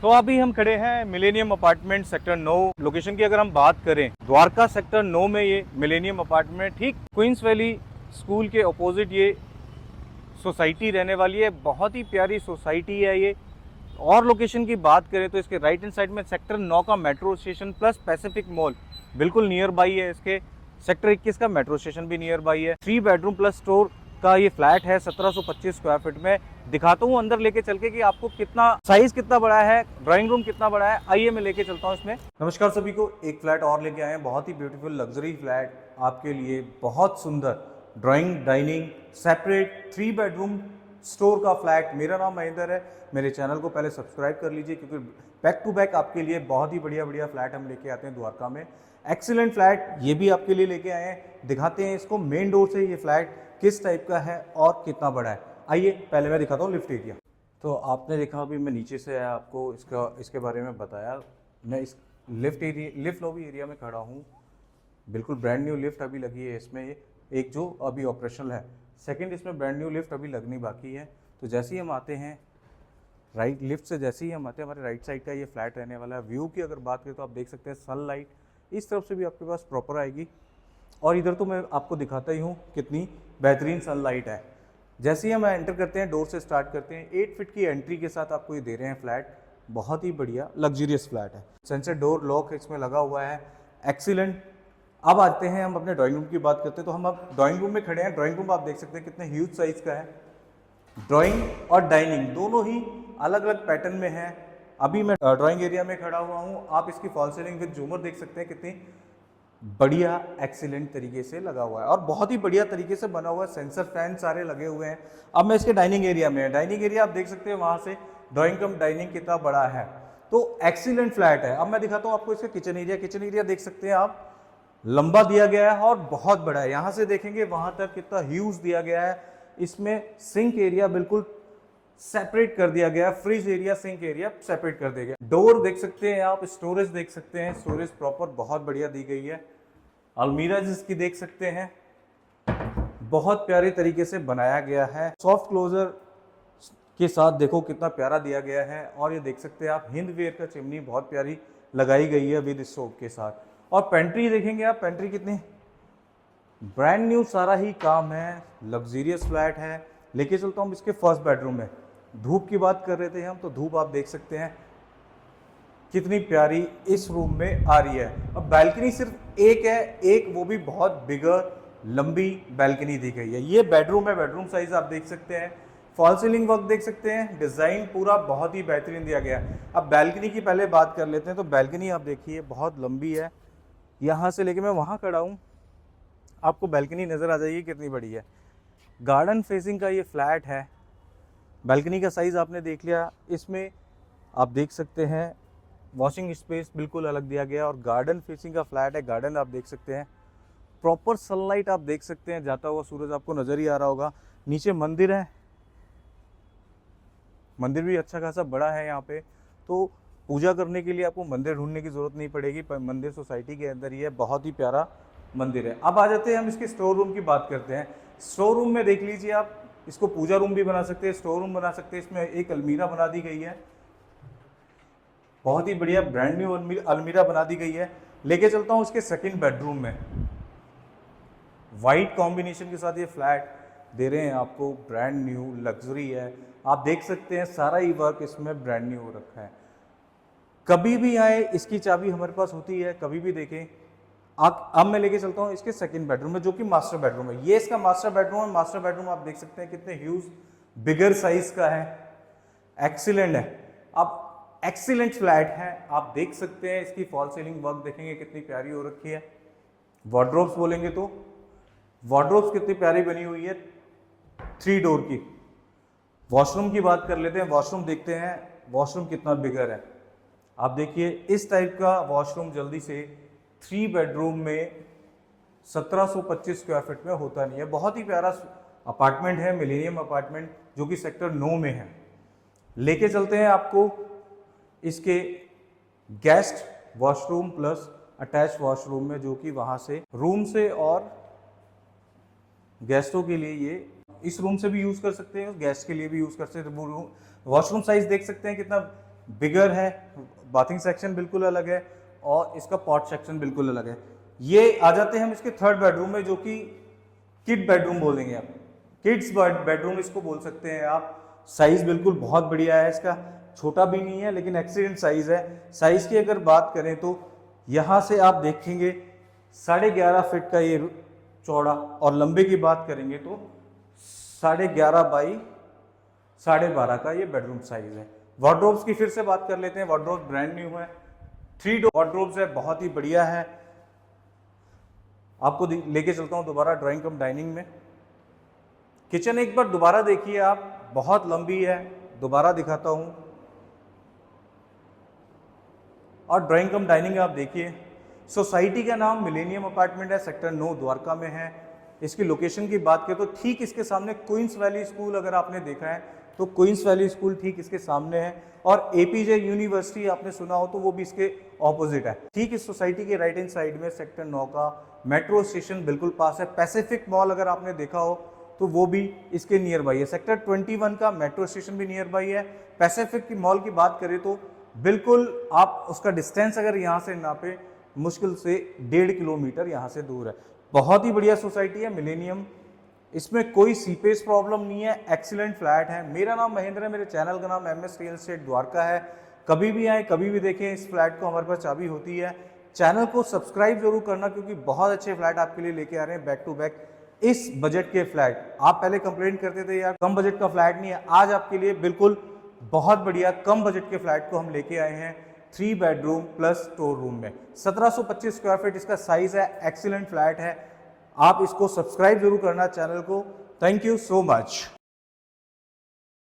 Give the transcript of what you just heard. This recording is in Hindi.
तो अभी हम खड़े हैं मिलेनियम अपार्टमेंट सेक्टर 9 लोकेशन की। अगर हम बात करें द्वारका सेक्टर 9 में ये मिलेनियम अपार्टमेंट ठीक क्वींस वैली स्कूल के ऑपोजिट ये सोसाइटी रहने वाली है। बहुत ही प्यारी सोसाइटी है ये। और लोकेशन की बात करें तो इसके राइट हैंड साइड में सेक्टर 9 का metro station plus Pacific mall बिल्कुल नियर बाई है। इसके सेक्टर 21 का मेट्रो स्टेशन भी नियर बाई है। 3 बेडरूम प्लस स्टोर का ये फ्लैट है 1725 स्क्वायर फीट में। दिखाता हूँ अंदर लेके चल के कि आपको कितना साइज कितना बड़ा है, ड्राइंग रूम कितना बड़ा है। आइए मैं लेके चलता हूँ इसमें। नमस्कार सभी को, एक फ्लैट और लेके आए हैं। बहुत ही ब्यूटीफुल लग्जरी फ्लैट आपके लिए, बहुत सुंदर drawing dining separate 3 bedroom store का फ्लैट। मेरा नाम महेंद्र है। मेरे चैनल को पहले सब्सक्राइब कर लीजिए क्योंकि बैक टू बैक आपके लिए बहुत ही बढ़िया बढ़िया फ्लैट हम लेके आते हैं द्वारका में। एक्सीलेंट फ्लैट ये भी आपके लिए लेके आए हैं। दिखाते हैं इसको मेन डोर से ये फ्लैट किस टाइप का है और कितना बड़ा है। आइए पहले मैं दिखाता हूँ लिफ्ट एरिया। तो आपने देखा अभी मैं नीचे से आया, आपको इसके बारे में बताया। मैं इस लिफ्ट लॉबी एरिया में खड़ा हूँ। बिल्कुल ब्रांड न्यू लिफ्ट अभी लगी है इसमें, ये एक जो अभी ऑपरेशनल है। सेकंड इसमें ब्रांड न्यू लिफ्ट अभी लगनी बाकी है। तो जैसे ही हम आते हैं राइट लिफ्ट से, जैसे ही हम आते हैं हमारे राइट साइड का ये फ्लैट रहने वाला है। व्यू की अगर बात करें तो आप देख सकते हैं सनलाइट इस तरफ से भी आपके पास प्रॉपर आएगी। और इधर तो मैं आपको दिखाता ही हूँ कितनी बेहतरीन सनलाइट है। जैसे ही हम एंटर करते हैं, डोर से स्टार्ट करते हैं, 8 फीट की एंट्री के साथ आपको ये दे रहे हैं फ्लैट। बहुत ही बढ़िया लग्जरियस फ्लैट है। सेंसर डोर लॉक इसमें लगा हुआ है, एक्सीलेंट। अब आते हैं हम अपने ड्राइंग रूम की बात करते हैं। तो हम अब ड्राइंग रूम में खड़े हैं। ड्राइंग रूम आप देख सकते हैं कितने ह्यूज साइज का है। ड्राइंग और डाइनिंग दोनों ही अलग अलग पैटर्न में है। अभी मैं ड्राइंग एरिया में खड़ा हुआ हूँ। आप इसकी फॉल सीलिंग विद झूमर देख सकते हैं कितनी बढ़िया एक्सीलेंट तरीके से लगा हुआ है और बहुत ही बढ़िया तरीके से बना हुआ है। सेंसर फैन सारे लगे हुए हैं। अब मैं इसके डाइनिंग एरिया में, डाइनिंग एरिया आप देख सकते हैं वहां से ड्राइंग कम डाइनिंग कितना बड़ा है। तो एक्सीलेंट फ्लैट है। अब मैं दिखाता हूँ आपको इसका किचन एरिया। किचन एरिया देख सकते हैं आप, लंबा दिया गया है और बहुत बड़ा है। यहां से देखेंगे वहां तक कितना ह्यूज दिया गया है। इसमें सिंक एरिया बिल्कुल सेपरेट कर दिया गया। Fridge area sink area separate कर दिया गया। डोर देख सकते हैं आप, स्टोरेज देख सकते हैं, स्टोरेज प्रॉपर बहुत बढ़िया दी गई है। अलमीरा जिसकी देख सकते हैं, बहुत प्यारे तरीके से बनाया गया है। सॉफ्ट क्लोजर के साथ देखो कितना प्यारा दिया गया है। और ये देख सकते हैं आप, हिंद वेयर का चिमनी बहुत प्यारी लगाई गई है विद स्टोव के साथ। और पेंट्री देखेंगे आप, पेंट्री कितनी ब्रांड न्यू, सारा ही काम है। लग्जरियस फ्लैट है। लेके चलता हूँ इसके फर्स्ट बेडरूम में। धूप की बात कर रहे थे हम, तो धूप आप देख सकते हैं कितनी प्यारी इस रूम में आ रही है। अब बैल्कनी सिर्फ एक है, एक वो भी बहुत बिगर लंबी बैल्कनी दी गई है। ये बेडरूम है, बेडरूम साइज आप देख सकते हैं। फॉल सीलिंग वर्क देख सकते हैं, डिजाइन पूरा बहुत ही बेहतरीन दिया गया है। अब बैल्कनी की पहले बात कर लेते हैं। तो बैल्कनी आप देखिए बहुत लंबी है। यहाँ से लेके मैं वहाँ खड़ा हूँ, आपको बैल्कनी नजर आ जाएगी कितनी बड़ी है। गार्डन फेसिंग का ये फ्लैट है। बैल्कनी का साइज आपने देख लिया। इसमें आप देख सकते हैं वॉशिंग स्पेस बिल्कुल अलग दिया गया और गार्डन फेसिंग का फ्लैट है। गार्डन आप देख सकते हैं, प्रॉपर सनलाइट आप देख सकते हैं, जाता हुआ सूरज आपको नजर ही आ रहा होगा। नीचे मंदिर है, मंदिर भी अच्छा खासा बड़ा है यहाँ पे। तो पूजा करने के लिए आपको मंदिर ढूंढने की जरूरत नहीं पड़ेगी, मंदिर सोसाइटी के अंदर ही है। बहुत ही प्यारा मंदिर है। अब आ जाते हैं हम इसके स्टोर रूम की बात करते हैं। स्टोर रूम में देख लीजिए आप, इसको पूजा रूम भी बना सकते हैं, स्टोर रूम बना सकते हैं। इसमें एक अलमीरा बना दी गई है, बहुत ही बढ़िया ब्रांड न्यू अलमीरा बना दी गई है। लेके चलता हूँ इसके सेकंड बेडरूम में। वाइट कॉम्बिनेशन के साथ ये फ्लैट दे रहे हैं आपको, ब्रांड न्यू लग्जरी है। आप देख सकते हैं सारा ही वर्क इसमें ब्रांड न्यू हो रखा है। कभी भी आए इसकी चाबी हमारे पास होती है, कभी भी देखें आप। अब मैं लेके चलता हूँ इसके सेकंड बेडरूम में, जो कि मास्टर बेडरूम है। ये इसका मास्टर बेडरूम है। मास्टर बेडरूम आप देख सकते हैं कितने ह्यूज बिगर साइज का है, एक्सीलेंट है। अब एक्सीलेंट फ्लैट है, आप देख सकते हैं। इसकी फॉल सीलिंग वर्क देखेंगे कितनी प्यारी हो रखी है। वार्डरोब्स बोलेंगे तो वार्डरोब्स कितनी प्यारी बनी हुई है, 3 डोर की। वॉशरूम की बात कर लेते हैं। वॉशरूम देखते हैं, वॉशरूम कितना बिगर है। आप देखिए इस टाइप का वॉशरूम जल्दी से 3 बेडरूम में 1725 स्क्वायर फीट में होता नहीं है। बहुत ही प्यारा अपार्टमेंट है, मिलेनियम अपार्टमेंट, जो कि सेक्टर 9 में है। लेके चलते हैं आपको इसके guest washroom plus attach washroom में, जो कि वहां से रूम से और गेस्टों के लिए ये इस रूम से भी यूज कर सकते हैं, गेस्ट के लिए भी यूज कर सकते हैं। वॉशरूम साइज देख सकते हैं कितना बिगर है, बाथिंग सेक्शन बिल्कुल अलग है और इसका पॉट सेक्शन बिल्कुल अलग है। ये आ जाते हैं हम इसके थर्ड बेडरूम में, जो कि किड बेडरूम बोलेंगे आप, किड्स बेडरूम इसको बोल सकते हैं आप। साइज बिल्कुल बहुत बढ़िया है इसका, छोटा भी नहीं है लेकिन एक्सीलेंट साइज है। साइज की अगर बात करें तो यहाँ से आप देखेंगे 11.5 फीट का ये चौड़ा, और लंबे की बात करेंगे तो 11.5 बाई 12.5 का ये बेडरूम साइज है। वार्डरोब्स की फिर से बात कर लेते हैं। वार्डरोब ब्रांड न्यू है, 3 डोर वार्डरोब्स है, बहुत ही बढ़िया है। आपको लेके चलता हूं दोबारा ड्राइंग कम डाइनिंग में। किचन एक बार दोबारा देखिए आप, बहुत लंबी है, दोबारा दिखाता हूं। और ड्राइंग कम डाइनिंग आप देखिए। सोसाइटी का नाम मिलेनियम अपार्टमेंट है, सेक्टर 9 द्वारका में है। इसकी लोकेशन की बात करें तो ठीक इसके सामने क्वींस वैली स्कूल अगर आपने देखा है तो क्वींस वैली स्कूल ठीक इसके सामने है, और एपीजे यूनिवर्सिटी आपने सुना हो तो वो भी इसके ऑपोजिट है। ठीक इस सोसाइटी के राइट हैंड साइड में सेक्टर 9 का मेट्रो स्टेशन बिल्कुल पास है। पैसिफिक मॉल अगर आपने देखा हो तो वो भी इसके नियर बाई है। सेक्टर 21 का मेट्रो स्टेशन भी नियर बाई है। पैसिफिक की मॉल की बात करें तो बिल्कुल आप उसका डिस्टेंस अगर यहाँ से नापे मुश्किल से 1.5 किलोमीटर यहाँ से दूर है। बहुत ही बढ़िया सोसाइटी है मिलेनियम, इसमें कोई सीपेज प्रॉब्लम नहीं है, एक्सीलेंट फ्लैट है। मेरा नाम महेंद्र है, मेरे चैनल का नाम एमएस रियल एस्टेट द्वारका है। कभी भी आए कभी भी देखें, इस फ्लैट को हमारे पास चाबी होती है। चैनल को सब्सक्राइब जरूर करना क्योंकि बहुत अच्छे फ्लैट आपके लिए लेके आ रहे हैं बैक टू बैक। इस बजट के फ्लैट, आप पहले कंप्लेंट करते थे यार कम बजट का फ्लैट नहीं है, आज आपके लिए बिल्कुल बहुत बढ़िया कम बजट के फ्लैट को हम लेके आए हैं 3 बेडरूम प्लस स्टोर रूम में। 1725 स्क्वायर फीट इसका साइज है, एक्सीलेंट फ्लैट है। आप इसको सब्सक्राइब जरूर करना चैनल को। Thank you so much.